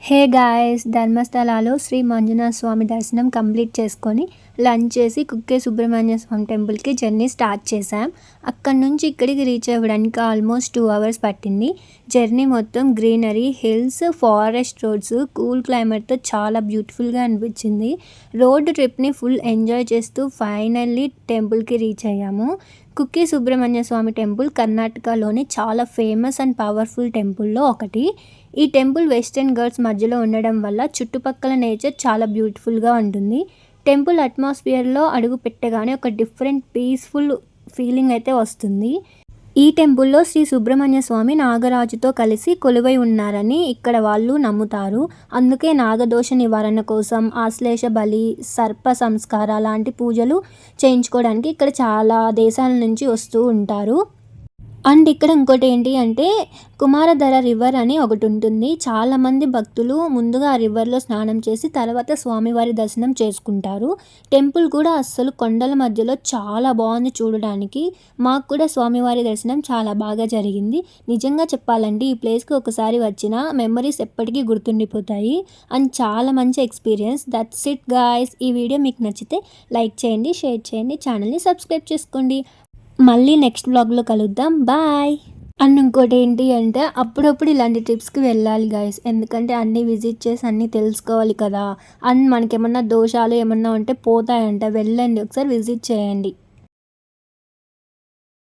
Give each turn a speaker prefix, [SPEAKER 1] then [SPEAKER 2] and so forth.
[SPEAKER 1] Hey guys, ధర్మస్థలాలో Shri Manjunatha స్వామి దర్శనం complete చేసుకొని lunch చేసి కుక్కే సుబ్రహ్మణ్య స్వామి టెంపుల్కి జర్నీ స్టార్ట్ చేసాం. అక్కడ నుంచి ఇక్కడికి రీచ్ అవ్వడానికి ఆల్మోస్ట్ 2 అవర్స్ పట్టింది. జర్నీ మొత్తం greenery, hills, forest roads, cool క్లైమేట్తో చాలా బ్యూటిఫుల్గా అనిపించింది. రోడ్ ట్రిప్ని ఫుల్ ఎంజాయ్ చేస్తూ ఫైనల్లీ టెంపుల్కి రీచ్ అయ్యాము. కుక్కే సుబ్రహ్మణ్య స్వామి టెంపుల్ కర్ణాటకలోని చాలా ఫేమస్ అండ్ పవర్ఫుల్ టెంపుల్లో ఒకటి. ఈ టెంపుల్ వెస్టర్న్ ఘాట్స్ మధ్యలో ఉండడం వల్ల చుట్టుపక్కల నేచర్ చాలా బ్యూటిఫుల్గా ఉంటుంది. టెంపుల్ అట్మాస్ఫియర్లో అడుగు పెట్టగానే ఒక డిఫరెంట్ పీస్ఫుల్ ఫీలింగ్ అయితే వస్తుంది. ఈ టెంపుల్లో శ్రీ సుబ్రహ్మణ్య స్వామి నాగరాజుతో కలిసి కొలువై ఉన్నారని ఇక్కడ వాళ్ళు నమ్ముతారు. అందుకే నాగదోష నివారణ కోసం ఆశ్లేష బలి, సర్ప సంస్కార లాంటి పూజలు చేయించుకోవడానికి ఇక్కడ చాలా దేశాల నుంచి వస్తూ ఉంటారు. అండ్ ఇక్కడ ఇంకోటి ఏంటి అంటే కుమారధర రివర్ అని ఒకటి ఉంటుంది. చాలామంది భక్తులు ముందుగా ఆ రివర్లో స్నానం చేసి తర్వాత స్వామివారి దర్శనం చేసుకుంటారు. టెంపుల్ కూడా అస్సలు కొండల మధ్యలో చాలా బాగుంది చూడడానికి. మాకు కూడా స్వామివారి దర్శనం చాలా బాగా జరిగింది. నిజంగా చెప్పాలంటే ఈ ప్లేస్కి ఒకసారి వచ్చిన మెమరీస్ ఎప్పటికీ గుర్తుండిపోతాయి. అండ్ చాలా మంచి ఎక్స్పీరియన్స్. That's it guys. ఈ వీడియో మీకు నచ్చితే లైక్ చేయండి, షేర్ చేయండి, ఛానల్ని సబ్స్క్రైబ్ చేసుకోండి. మళ్ళీ నెక్స్ట్ వ్లాగ్లో కలుద్దాం. బాయ్. అండ్ ఇంకోటి ఏంటి అంటే అప్పుడప్పుడు ఇలాంటి ట్రిప్స్కి వెళ్ళాలి గైస్. ఎందుకంటే అన్నీ విజిట్ చేసి అన్నీ తెలుసుకోవాలి కదా. అండ్ మనకేమన్నా దోషాలు ఏమన్నా ఉంటే పోతాయంట. వెళ్ళండి, ఒకసారి విజిట్ చేయండి.